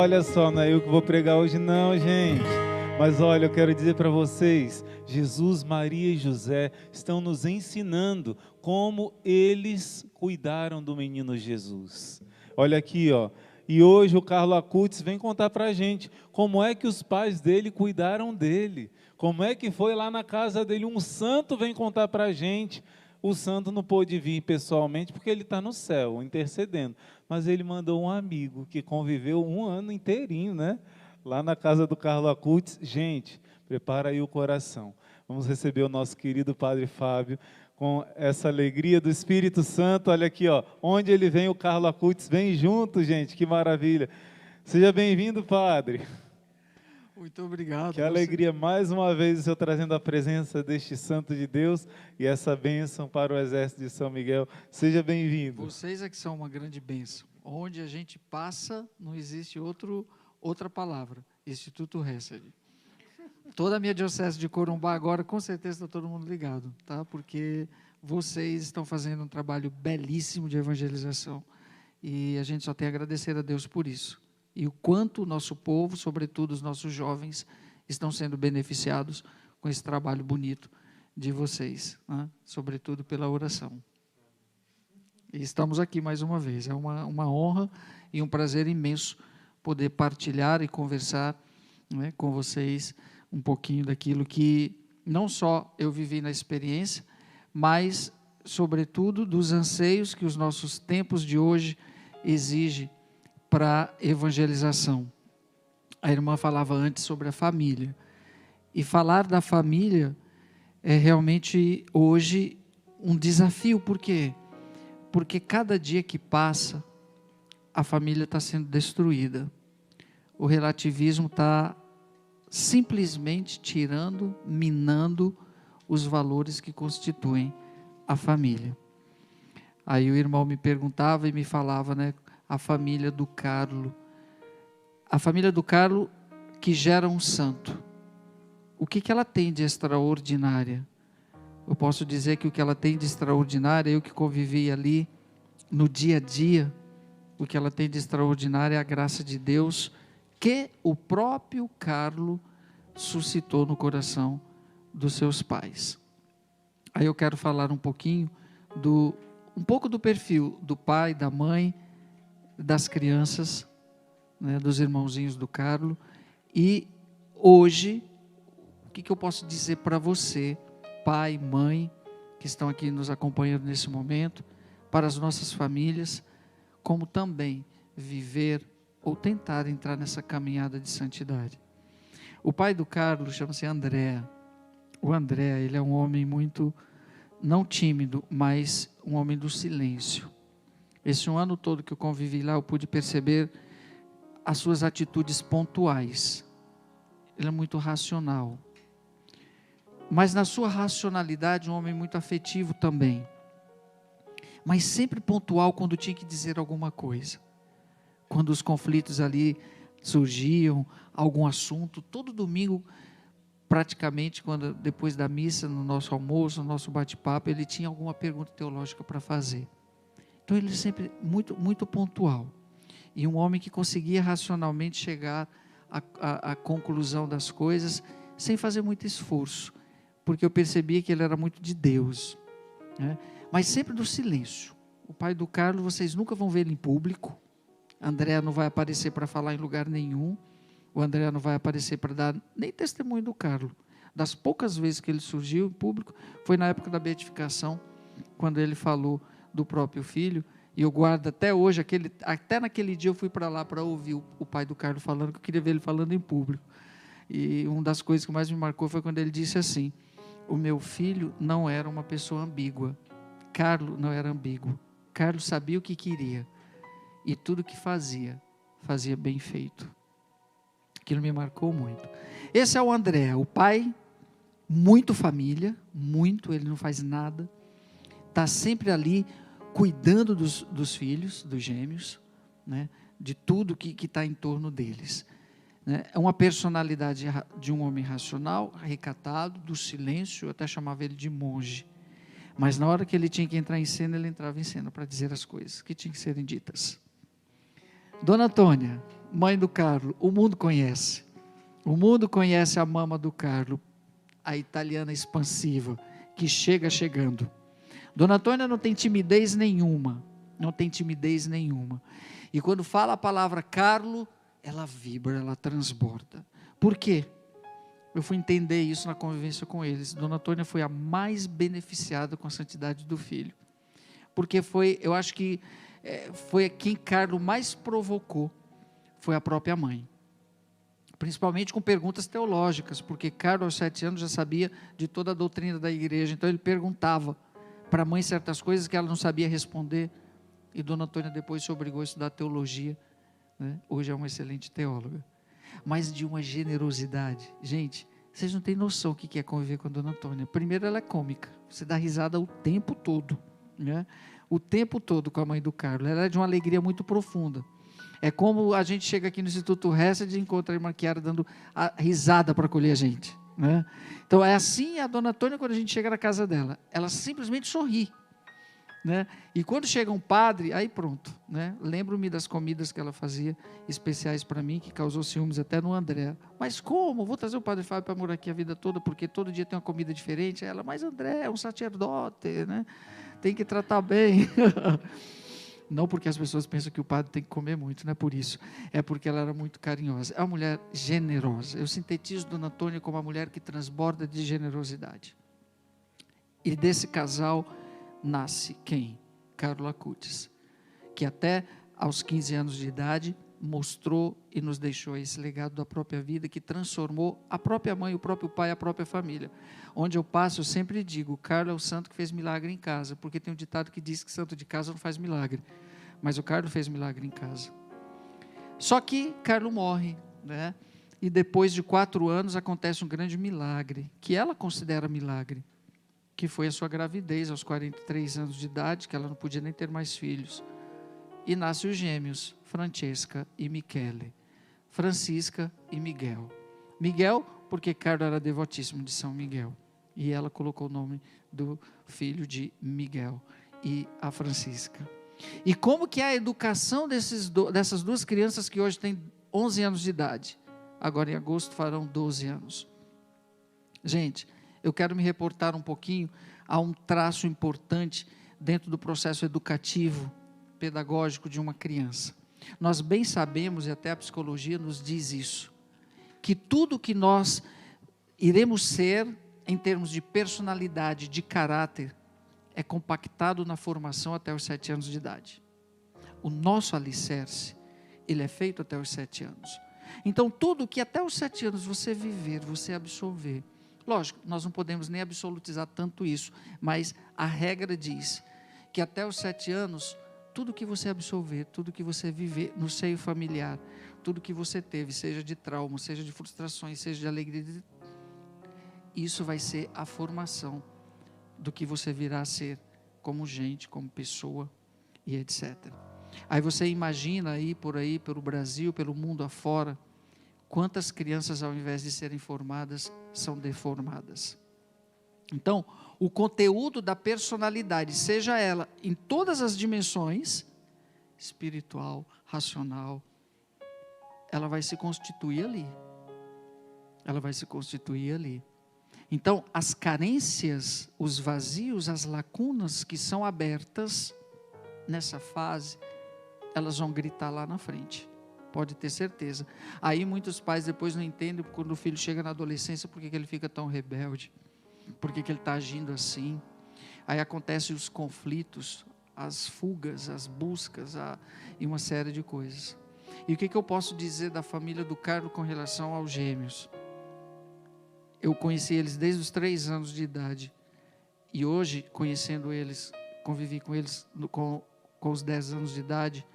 Olha só, não é eu que vou pregar hoje não, gente. Mas olha, eu quero dizer para vocês, Jesus, Maria e José estão nos ensinando como eles cuidaram do menino Jesus. Olha aqui, ó. E hoje o Carlo Acutis vem contar para a gente como é que os pais dele cuidaram dele. Como é que foi lá na casa dele. Um santo vem contar para a gente. O santo não pôde vir pessoalmente porque ele está no céu, intercedendo. Mas ele mandou um amigo que conviveu um ano inteirinho, né? Lá na casa do Carlo Acutis. Gente, prepara aí o coração. Vamos receber o nosso querido Padre Fábio com essa alegria do Espírito Santo. Olha aqui, ó, onde ele vem, o Carlo Acutis vem junto, gente, que maravilha. Seja bem-vindo, Padre. Muito obrigado. Que alegria, mais uma vez, o Senhor trazendo a presença deste santo de Deus e essa bênção para o exército de São Miguel. Seja bem-vindo. Vocês é que são uma grande bênção. Onde a gente passa, não existe outra palavra. Instituto Hesed. Toda a minha diocese de Corumbá agora, com certeza está todo mundo ligado, tá? Porque vocês estão fazendo um trabalho belíssimo de evangelização. E a gente só tem a agradecer a Deus por isso. E o quanto o nosso povo, sobretudo os nossos jovens, estão sendo beneficiados com esse trabalho bonito de vocês, né? Sobretudo pela oração. E estamos aqui mais uma vez, é uma honra e um prazer imenso poder partilhar e conversar, né, com vocês um pouquinho daquilo que não só eu vivi na experiência, mas, sobretudo, dos anseios que os nossos tempos de hoje exigem para evangelização. A irmã falava antes sobre a família. E falar da família é realmente hoje um desafio. Por quê? Porque cada dia que passa, a família está sendo destruída. O relativismo está simplesmente tirando, minando os valores que constituem a família. Aí o irmão me perguntava e me falava, né? A família do Carlo. A família do Carlo que gera um santo. O que ela tem de extraordinária? Eu posso dizer que o que ela tem de extraordinário, eu que convivi ali no dia a dia, o que ela tem de extraordinário é a graça de Deus que o próprio Carlo suscitou no coração dos seus pais. Aí eu quero falar um pouquinho um pouco do perfil do pai, da mãe, das crianças, né, dos irmãozinhos do Carlo. E hoje, o que eu posso dizer para você, pai, mãe, que estão aqui nos acompanhando nesse momento, para as nossas famílias, como também viver ou tentar entrar nessa caminhada de santidade. O pai do Carlo chama-se André. O André, ele é um homem muito, não tímido, mas um homem do silêncio. Esse um ano todo que eu convivi lá, eu pude perceber as suas atitudes pontuais. Ele é muito racional. Mas na sua racionalidade, um homem muito afetivo também. Mas sempre pontual quando tinha que dizer alguma coisa. Quando os conflitos ali surgiam, algum assunto, todo domingo, praticamente, depois da missa, no nosso almoço, no nosso bate-papo, ele tinha alguma pergunta teológica para fazer. Então ele sempre muito, muito pontual. E um homem que conseguia racionalmente chegar à conclusão das coisas, sem fazer muito esforço, porque eu percebia que ele era muito de Deus, né? Mas sempre do silêncio. O pai do Carlo, vocês nunca vão ver ele em público. André não vai aparecer para falar em lugar nenhum. O André não vai aparecer para dar nem testemunho do Carlo. Das poucas vezes que ele surgiu em público, foi na época da beatificação, quando ele falou do próprio filho. E eu guardo até hoje, até naquele dia eu fui para lá para ouvir o pai do Carlo falando, que eu queria ver ele falando em público. E uma das coisas que mais me marcou foi quando ele disse assim: o meu filho não era uma pessoa ambígua. Carlo não era ambíguo. Carlo sabia o que queria. E tudo que fazia bem feito. Aquilo me marcou muito. Esse é o André, o pai, muito família, muito, ele não faz nada. Está sempre ali cuidando dos filhos, dos gêmeos, né, de tudo que está em torno deles. Né? É uma personalidade de um homem racional, recatado, do silêncio, eu até chamava ele de monge. Mas na hora que ele tinha que entrar em cena, ele entrava em cena para dizer as coisas que tinham que serem ditas. Dona Antônia, mãe do Carlo, o mundo conhece. O mundo conhece a mama do Carlo, a italiana expansiva, que chega chegando. Dona Antônia não tem timidez nenhuma, não tem timidez nenhuma. E quando fala a palavra Carlo, ela vibra, ela transborda. Por quê? Eu fui entender isso na convivência com eles. Dona Antônia foi a mais beneficiada com a santidade do filho. Porque eu acho que foi quem Carlo mais provocou, foi a própria mãe. Principalmente com perguntas teológicas, porque Carlo aos 7 anos já sabia de toda a doutrina da igreja, então ele perguntava para a mãe certas coisas que ela não sabia responder, e Dona Antônia depois se obrigou a estudar teologia, né? Hoje é uma excelente teóloga, mas de uma generosidade. Gente, vocês não têm noção o que é conviver com a Dona Antônia. Primeiro, ela é cômica, você dá risada o tempo todo, né? O tempo todo com a mãe do Carlo. Ela é de uma alegria muito profunda. É como a gente chega aqui no Instituto Hesed e encontra a irmã Chiara dando a risada para acolher a gente, né? Então é assim a Dona Antônia quando a gente chega na casa dela. Ela simplesmente sorri, né? E quando chega um padre, aí pronto, né? Lembro-me das comidas que ela fazia especiais para mim, que causou ciúmes até no André. Mas como? Vou trazer o padre Fábio para morar aqui a vida toda, porque todo dia tem uma comida diferente. Ela, mas André é um sacerdote, né? Tem que tratar bem. Não porque as pessoas pensam que o padre tem que comer muito, não é por isso. É porque ela era muito carinhosa. É uma mulher generosa. Eu sintetizo Dona Antônia como uma mulher que transborda de generosidade. E desse casal nasce quem? Carlo Acutis, que até aos 15 anos de idade mostrou e nos deixou esse legado da própria vida, que transformou a própria mãe, o próprio pai, a própria família. Onde eu passo, eu sempre digo, Carlo é o santo que fez milagre em casa, porque tem um ditado que diz que santo de casa não faz milagre, mas o Carlo fez milagre em casa. Só que Carlo morre, né? E depois de 4 anos acontece um grande milagre, que ela considera milagre, que foi a sua gravidez aos 43 anos de idade, que ela não podia nem ter mais filhos. E nascem os gêmeos, Francesca e Michele, Francisca e Miguel. Miguel, porque Carlo era devotíssimo de São Miguel, e ela colocou o nome do filho de Miguel, e a Francisca. E como que é a educação dessas 2 crianças que hoje têm 11 anos de idade? Agora em agosto farão 12 anos. Gente, eu quero me reportar um pouquinho a um traço importante dentro do processo educativo, pedagógico de uma criança. Nós bem sabemos, e até a psicologia nos diz isso, que tudo que nós iremos ser, em termos de personalidade, de caráter, é compactado na formação até os 7 anos de idade. O nosso alicerce, ele é feito até os 7 anos. Então, tudo que até os 7 anos você viver, você absorver, lógico, nós não podemos nem absolutizar tanto isso, mas a regra diz que até os 7 anos, tudo que você absorver, tudo que você viver no seio familiar, tudo que você teve, seja de trauma, seja de frustrações, seja de alegria, isso vai ser a formação do que você virá a ser como gente, como pessoa e etc. Aí você imagina aí, pelo Brasil, pelo mundo afora, quantas crianças, ao invés de serem formadas, são deformadas. Então, o conteúdo da personalidade, seja ela em todas as dimensões, espiritual, racional, ela vai se constituir ali. Ela vai se constituir ali. Então, as carências, os vazios, as lacunas que são abertas nessa fase, elas vão gritar lá na frente. Pode ter certeza. Aí muitos pais depois não entendem quando o filho chega na adolescência, por que ele fica tão rebelde, por que ele está agindo assim. Aí acontecem os conflitos, as fugas, as buscas e uma série de coisas. E o que eu posso dizer da família do Carlo com relação aos gêmeos? Eu conheci eles desde os 3 anos de idade. E hoje, conhecendo eles, convivi com eles com os 10 anos de idade,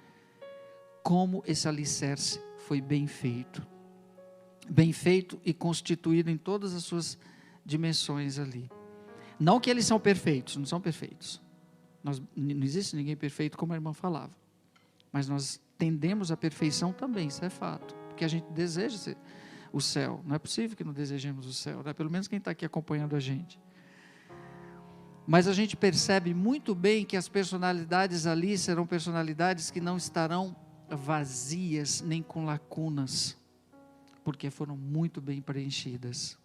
como esse alicerce foi bem feito. Bem feito e constituído em todas as suas dimensões ali. Não que eles são perfeitos, não são perfeitos. Não existe ninguém perfeito, como a irmã falava. Mas nós tendemos à perfeição também, isso é fato. Porque a gente deseja o céu. Não é possível que não desejemos o céu, né? Pelo menos quem está aqui acompanhando a gente. Mas a gente percebe muito bem que as personalidades ali serão personalidades que não estarão vazias nem com lacunas, porque foram muito bem preenchidas,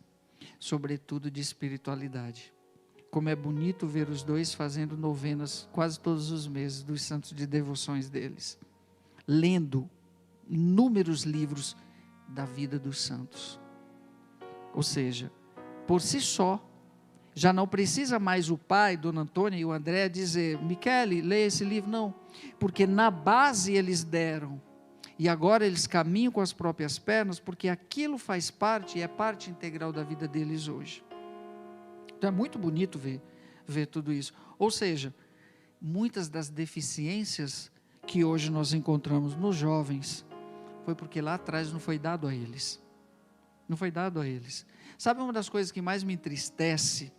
sobretudo de espiritualidade. Como é bonito ver os dois fazendo novenas quase todos os meses dos santos de devoções deles, lendo inúmeros livros da vida dos santos. Ou seja, por si só, já não precisa mais o pai, Dona Antônia e o André dizer: Michele, leia esse livro. Não, porque na base eles deram, e agora eles caminham com as próprias pernas, porque aquilo faz parte e é parte integral da vida deles hoje. Então é muito bonito ver tudo isso. Ou seja, muitas das deficiências que hoje nós encontramos nos jovens, foi porque lá atrás não foi dado a eles. Não foi dado a eles. Sabe uma das coisas que mais me entristece?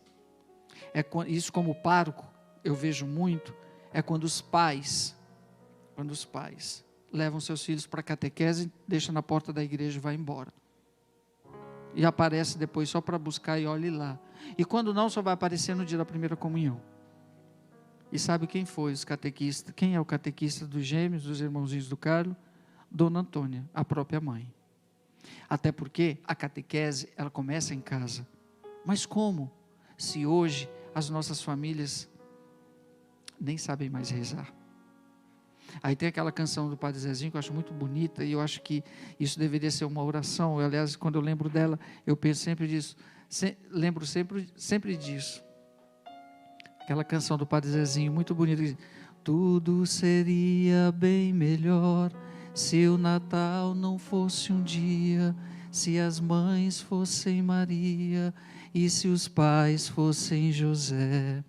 Isso como pároco, eu vejo muito, é quando os pais levam seus filhos para a catequese, deixam na porta da igreja e vai embora. E aparece depois só para buscar e olhe lá. E quando não, só vai aparecer no dia da primeira comunhão. E sabe quem foi os catequistas? Quem é o catequista dos gêmeos, dos irmãozinhos do Carlos? Dona Antônia, a própria mãe. Até porque a catequese, ela começa em casa. Mas como? Se hoje as nossas famílias nem sabem mais rezar. Aí tem aquela canção do Padre Zezinho que eu acho muito bonita, e eu acho que isso deveria ser uma oração. Aliás, quando eu lembro dela, eu penso sempre disso. Lembro sempre disso. Aquela canção do Padre Zezinho, muito bonita, que diz: tudo seria bem melhor se o Natal não fosse um dia, se as mães fossem Maria e se os pais fossem José,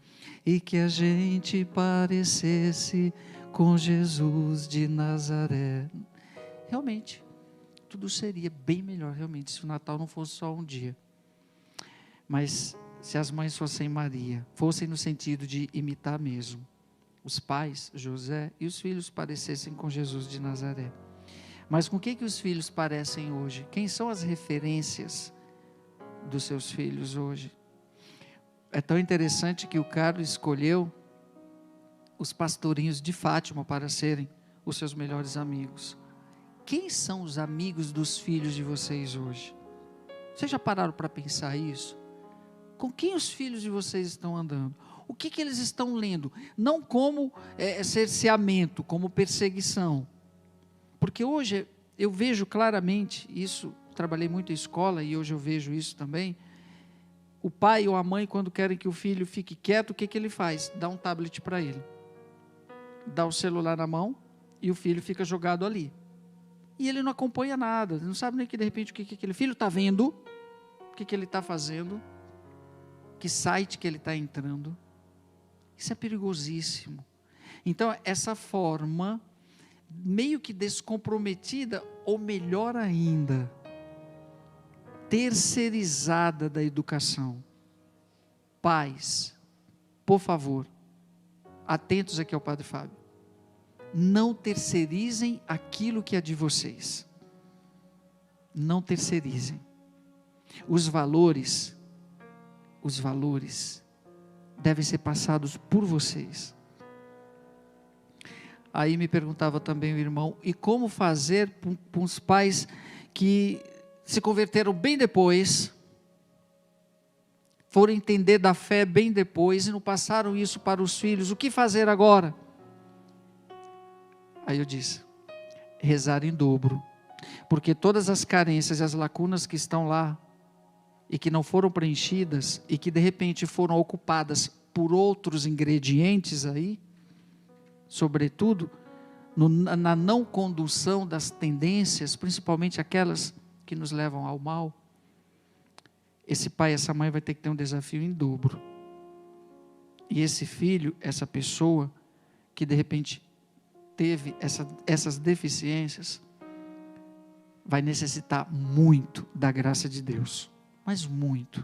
e que a gente parecesse com Jesus de Nazaré. Realmente, tudo seria bem melhor, realmente, se o Natal não fosse só um dia. Mas se as mães fossem Maria, fossem no sentido de imitar mesmo, os pais, José, e os filhos parecessem com Jesus de Nazaré. Mas com o que os filhos parecem hoje? Quem são as referências dos seus filhos hoje? É tão interessante que o Carlos escolheu os pastorinhos de Fátima para serem os seus melhores amigos. Quem são os amigos dos filhos de vocês hoje? Vocês já pararam para pensar isso? Com quem os filhos de vocês estão andando? O que eles estão lendo? Não como cerceamento, como perseguição. Porque hoje eu vejo claramente isso, trabalhei muito em escola e hoje eu vejo isso também. O pai ou a mãe, quando querem que o filho fique quieto, o que ele faz? Dá um tablet para ele. Dá o celular na mão e o filho fica jogado ali. E ele não acompanha nada, não sabe nem que de repente o que aquele filho está vendo, o que ele está fazendo, que site que ele está entrando. Isso é perigosíssimo. Então, essa forma meio que descomprometida, ou melhor ainda, terceirizada da educação. Pais, por favor, atentos aqui ao Padre Fábio, não terceirizem aquilo que é de vocês. Não terceirizem. Os valores devem ser passados por vocês. Aí me perguntava também o irmão, e como fazer com os pais que se converteram bem depois, foram entender da fé bem depois, e não passaram isso para os filhos, o que fazer agora? Aí eu disse, rezar em dobro, porque todas as carências e as lacunas que estão lá, e que não foram preenchidas, e que de repente foram ocupadas por outros ingredientes aí, sobretudo, na não condução das tendências, principalmente aquelas que nos levam ao mal, esse pai e essa mãe vai ter que ter um desafio em dobro. E esse filho, essa pessoa, que de repente teve essas deficiências, vai necessitar muito da graça de Deus, mas muito.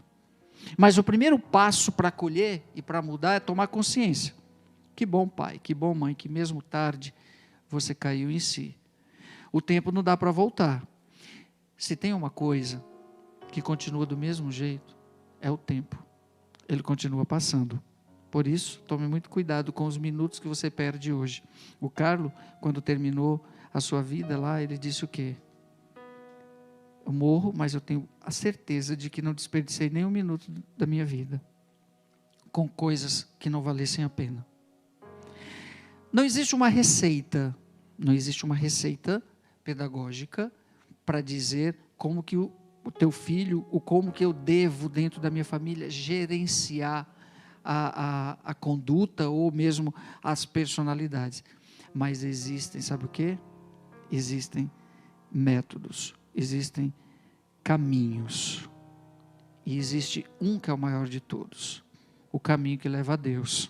Mas o primeiro passo para acolher e para mudar é tomar consciência. Que bom pai, que bom mãe, que mesmo tarde você caiu em si. O tempo não dá para voltar. Se tem uma coisa que continua do mesmo jeito, é o tempo. Ele continua passando. Por isso, tome muito cuidado com os minutos que você perde hoje. O Carlos, quando terminou a sua vida lá, ele disse o quê? Eu morro, mas eu tenho a certeza de que não desperdicei nem um minuto da minha vida com coisas que não valessem a pena. Não existe uma receita pedagógica para dizer como que o teu filho, ou como que eu devo, dentro da minha família, gerenciar a conduta ou mesmo as personalidades. Mas existem, sabe o quê? Existem métodos, existem caminhos. E existe um que é o maior de todos, o caminho que leva a Deus.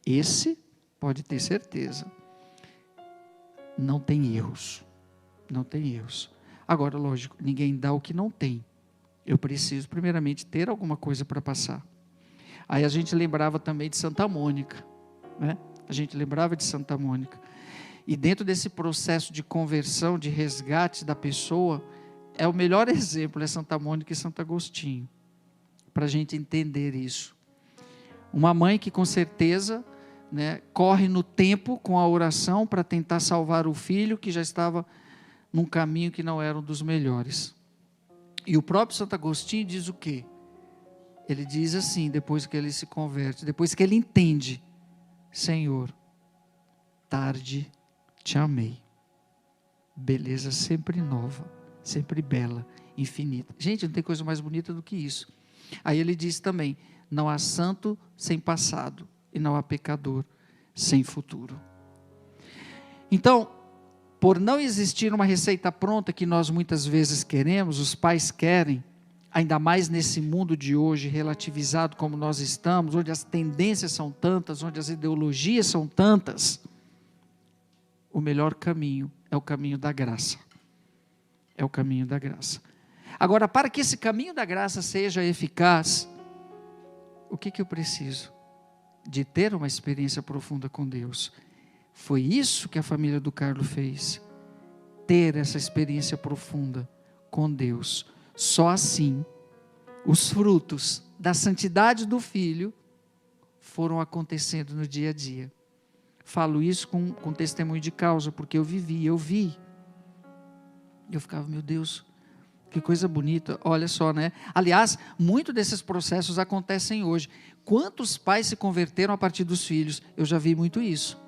Esse, pode ter certeza, não tem erros. Não tem erros. Agora, lógico, ninguém dá o que não tem. Eu preciso, primeiramente, ter alguma coisa para passar. Aí a gente lembrava também de Santa Mônica, né? A gente lembrava de Santa Mônica. E dentro desse processo de conversão, de resgate da pessoa, é o melhor exemplo, é Santa Mônica e Santo Agostinho, para a gente entender isso. Uma mãe que com certeza, né, corre no tempo com a oração para tentar salvar o filho que já estava num caminho que não era um dos melhores. E o próprio Santo Agostinho diz o quê? Ele diz assim, depois que ele se converte, depois que ele entende: Senhor, tarde te amei. Beleza sempre nova, sempre bela, infinita. Gente, não tem coisa mais bonita do que isso. Aí ele diz também: não há santo sem passado, e não há pecador sem futuro. Então, por não existir uma receita pronta que nós muitas vezes queremos, os pais querem, ainda mais nesse mundo de hoje relativizado como nós estamos, onde as tendências são tantas, onde as ideologias são tantas, o melhor caminho é o caminho da graça. É o caminho da graça. Agora, para que esse caminho da graça seja eficaz, o que eu preciso? De ter uma experiência profunda com Deus. Foi isso que a família do Carlos fez. Ter essa experiência profunda com Deus. Só assim, os frutos da santidade do Filho foram acontecendo no dia a dia. Falo isso com testemunho de causa, porque eu vivi, eu vi. Eu ficava, meu Deus, que coisa bonita, olha só, né? Aliás, muitos desses processos acontecem hoje. Quantos pais se converteram a partir dos filhos? Eu já vi muito isso.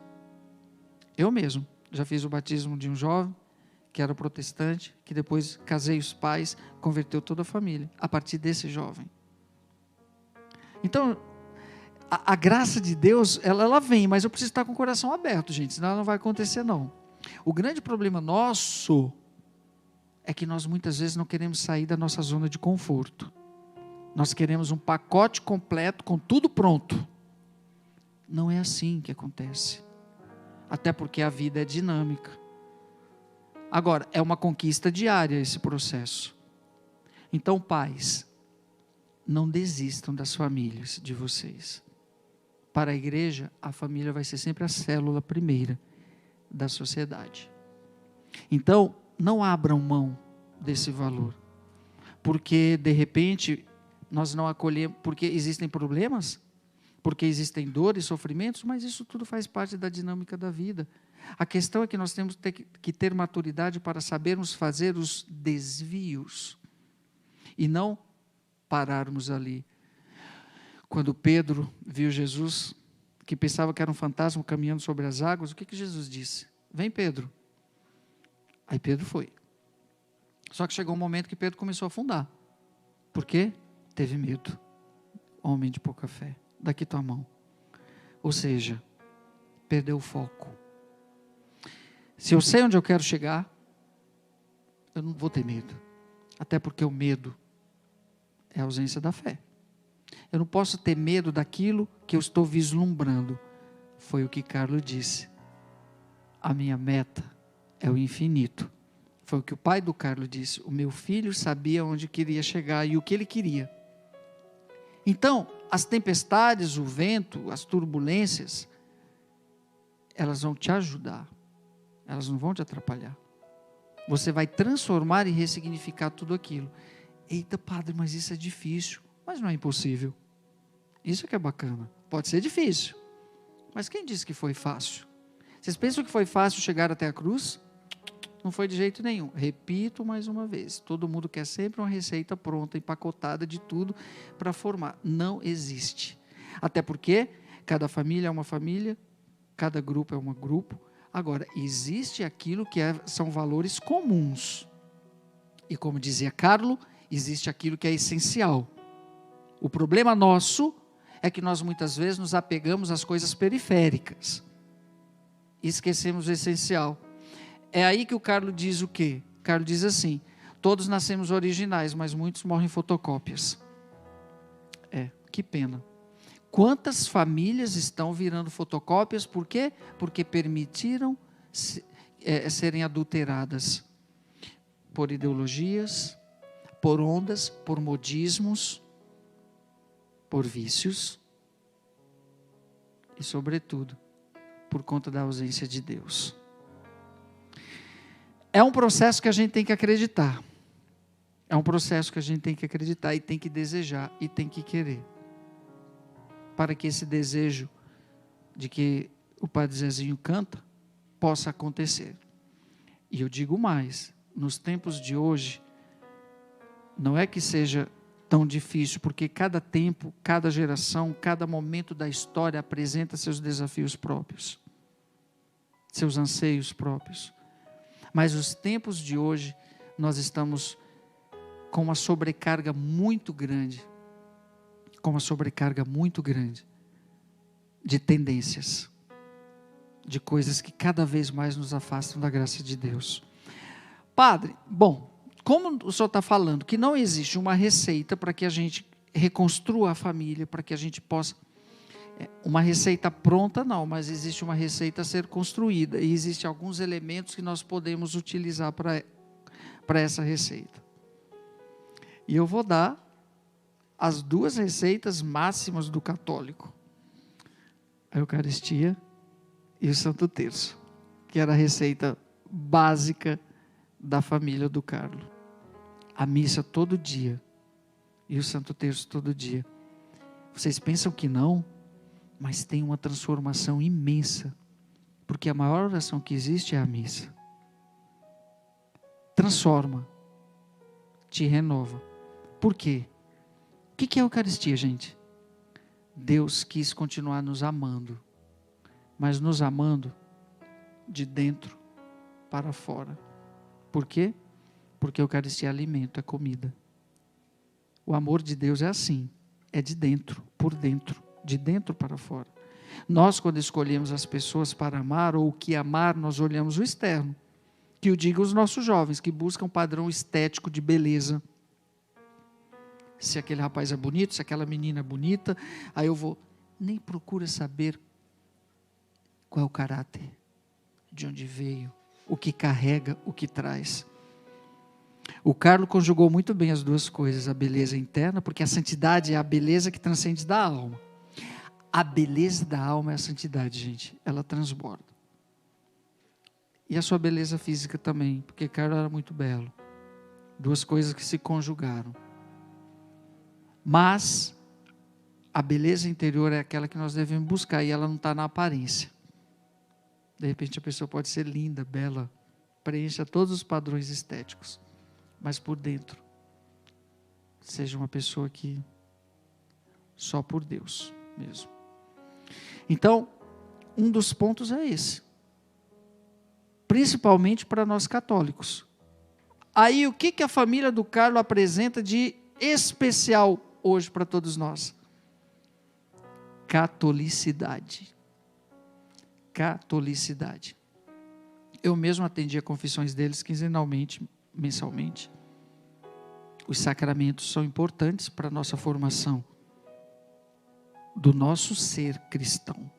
Eu mesmo já fiz o batismo de um jovem que era protestante, que depois casei os pais, converteu toda a família, a partir desse jovem. Então, a graça de Deus, ela vem, mas eu preciso estar com o coração aberto, gente, senão ela não vai acontecer não. O grande problema nosso é que nós muitas vezes não queremos sair da nossa zona de conforto. Nós queremos um pacote completo, com tudo pronto. Não é assim que acontece. Até porque a vida é dinâmica. Agora, é uma conquista diária esse processo. Então, pais, não desistam das famílias de vocês. Para a igreja, a família vai ser sempre a célula primeira da sociedade. Então, não abram mão desse valor. Porque, de repente, nós não acolhemos, porque existem problemas, porque existem dores, sofrimentos, mas isso tudo faz parte da dinâmica da vida. A questão é que nós temos que ter maturidade para sabermos fazer os desvios e não pararmos ali. Quando Pedro viu Jesus, que pensava que era um fantasma caminhando sobre as águas, o que Jesus disse? Vem, Pedro. Aí Pedro foi. Só que chegou um momento que Pedro começou a afundar. Por quê? Teve medo. Homem de pouca fé. Daqui tua mão. Ou seja, perdeu o foco. Se eu sei onde eu quero chegar, eu não vou ter medo. Até porque o medo é a ausência da fé. Eu não posso ter medo daquilo que eu estou vislumbrando. Foi o que Carlos disse. A minha meta é o infinito. Foi o que o pai do Carlos disse. O meu filho sabia onde queria chegar e o que ele queria. Então, as tempestades, o vento, as turbulências, elas vão te ajudar. Elas não vão te atrapalhar. Você vai transformar e ressignificar tudo aquilo. Eita, padre, mas isso é difícil. Mas não é impossível. Isso que é bacana. Pode ser difícil. Mas quem disse que foi fácil? Vocês pensam que foi fácil chegar até a cruz? Não foi de jeito nenhum. Repito mais uma vez, todo mundo quer sempre uma receita pronta, empacotada de tudo para formar. Não existe. Até porque cada família é uma família, cada grupo é um grupo. Agora, existe aquilo que são valores comuns. E como dizia Carlo, existe aquilo que é essencial. O problema nosso é que nós muitas vezes nos apegamos às coisas periféricas. E esquecemos o essencial. É aí que o Carlo diz o quê? Carlo diz assim: todos nascemos originais, mas muitos morrem fotocópias. Que pena. Quantas famílias estão virando fotocópias? Por quê? Porque permitiram serem adulteradas por ideologias, por ondas, por modismos, por vícios e, sobretudo, por conta da ausência de Deus. É um processo que a gente tem que acreditar. É um processo que a gente tem que acreditar e tem que desejar e tem que querer. Para que esse desejo de que o Padre Zezinho canta possa acontecer. E eu digo mais, nos tempos de hoje, não é que seja tão difícil, porque cada tempo, cada geração, cada momento da história apresenta seus desafios próprios, seus anseios próprios. Mas os tempos de hoje, nós estamos com uma sobrecarga muito grande, de tendências, de coisas que cada vez mais nos afastam da graça de Deus. Padre, bom, como o senhor está falando que não existe uma receita para que a gente reconstrua a família, para que a gente possa... Uma receita pronta não, mas existe uma receita a ser construída e existem alguns elementos que nós podemos utilizar para essa receita. E eu vou dar as duas receitas máximas do católico: a Eucaristia e o Santo Terço, que era a receita básica da família do Carlo. A missa todo dia e o Santo Terço todo dia. Vocês pensam que não? Mas tem uma transformação imensa, porque a maior oração que existe é a missa. Transforma, te renova. Por quê? O que é a Eucaristia, gente? Deus quis continuar nos amando, mas nos amando de dentro para fora. Por quê? Porque a Eucaristia é alimento, é comida. O amor de Deus é assim, é de dentro, por dentro. De dentro para fora. Nós, quando escolhemos as pessoas para amar ou o que amar, nós olhamos o externo. Que o digam os nossos jovens, que buscam um padrão estético de beleza. Se aquele rapaz é bonito, se aquela menina é bonita, aí eu vou... Nem procura saber qual é o caráter, de onde veio, o que carrega, o que traz. O Carlo conjugou muito bem as duas coisas, a beleza interna, porque a santidade é a beleza que transcende da alma. A beleza da alma é a santidade, gente. Ela transborda. E a sua beleza física também, porque Carlo era muito belo. Duas coisas que se conjugaram. Mas a beleza interior é aquela que nós devemos buscar, e ela não está na aparência. De repente a pessoa pode ser linda, bela, preencha todos os padrões estéticos, mas por dentro seja uma pessoa que só por Deus mesmo. Então, um dos pontos é esse. Principalmente para nós católicos. Aí, o que a família do Carlo apresenta de especial hoje para todos nós? Catolicidade. Catolicidade. Eu mesmo atendia confissões deles quinzenalmente, mensalmente. Os sacramentos são importantes para a nossa formação do nosso ser cristão.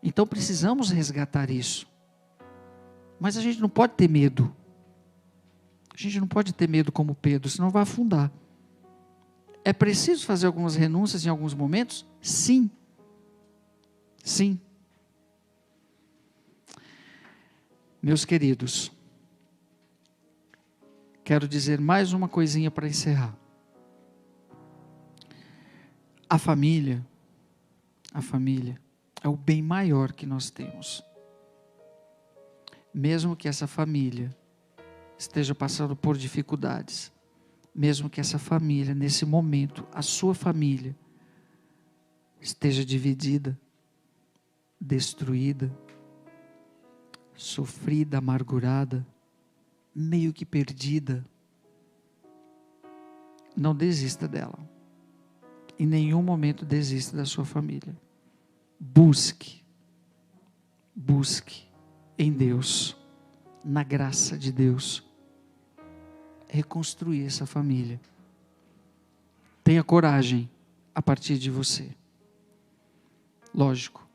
Então precisamos resgatar isso. Mas a gente não pode ter medo. A gente não pode ter medo como Pedro, senão vai afundar. É preciso fazer algumas renúncias em alguns momentos? Sim. Sim. Meus queridos, quero dizer mais uma coisinha para encerrar. A família é o bem maior que nós temos. mesmo que essa família esteja passando por dificuldades, mesmo que essa família, nesse momento, a sua família, esteja dividida, destruída, sofrida, amargurada, meio que perdida, não desista dela. Em nenhum momento desista da sua família. Busque em Deus, na graça de Deus, reconstruir essa família. Tenha coragem a partir de você. Lógico,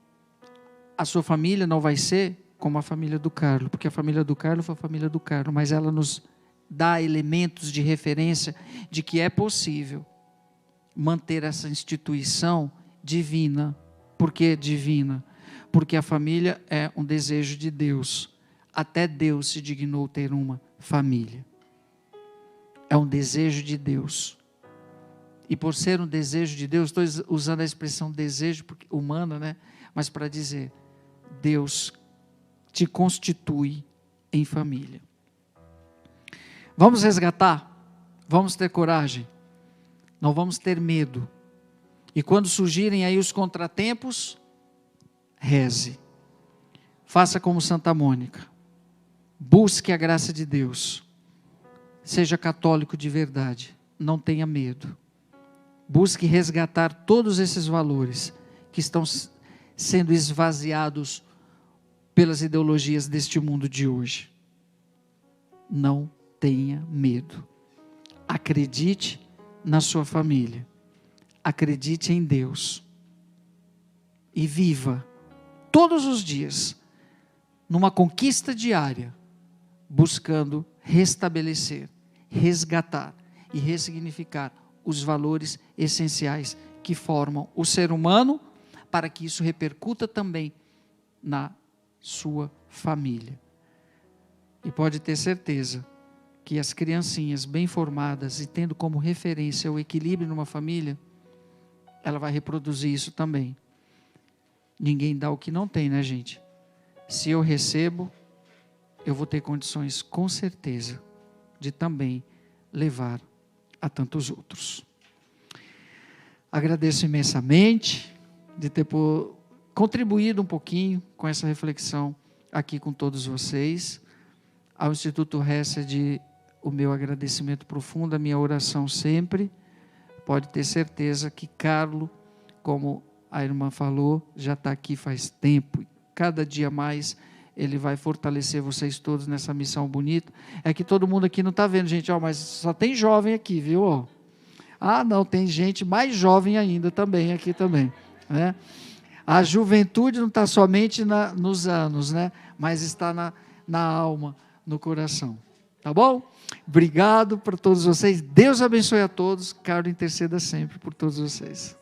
a sua família não vai ser como a família do Carlos, porque a família do Carlos foi a família do Carlos, mas ela nos dá elementos de referência de que é possível manter essa instituição divina. Por que divina? Porque a família é um desejo de Deus. Até Deus se dignou ter uma família. É um desejo de Deus. E por ser um desejo de Deus, estou usando a expressão desejo humana, né? Mas para dizer, Deus te constitui em família. Vamos resgatar? Vamos ter coragem? Não vamos ter medo. E quando surgirem aí os contratempos, reze. Faça como Santa Mônica. Busque a graça de Deus. Seja católico de verdade. Não tenha medo. Busque resgatar todos esses valores que estão sendo esvaziados pelas ideologias deste mundo de hoje. Não tenha medo. Acredite na sua família. Acredite em Deus. E viva todos os dias numa conquista diária, buscando restabelecer, resgatar e ressignificar os valores essenciais que formam o ser humano, para que isso repercuta também na sua família. E pode ter certeza que as criancinhas bem formadas e tendo como referência o equilíbrio numa família, ela vai reproduzir isso também. Ninguém dá o que não tem, né, gente? Se eu recebo, eu vou ter condições, com certeza, de também levar a tantos outros. Agradeço imensamente de ter contribuído um pouquinho com essa reflexão aqui com todos vocês. Ao Instituto Hesed, o meu agradecimento profundo, a minha oração sempre. Pode ter certeza que Carlos, como a irmã falou, já está aqui faz tempo. Cada dia mais ele vai fortalecer vocês todos nessa missão bonita. É que todo mundo aqui não está vendo, gente, mas só tem jovem aqui, viu? Ah, não, tem gente mais jovem ainda também aqui também, né? A juventude não está somente nos anos, né? Mas está na alma, no coração. Tá bom? Obrigado para todos vocês. Deus abençoe a todos. Carlos interceda sempre por todos vocês.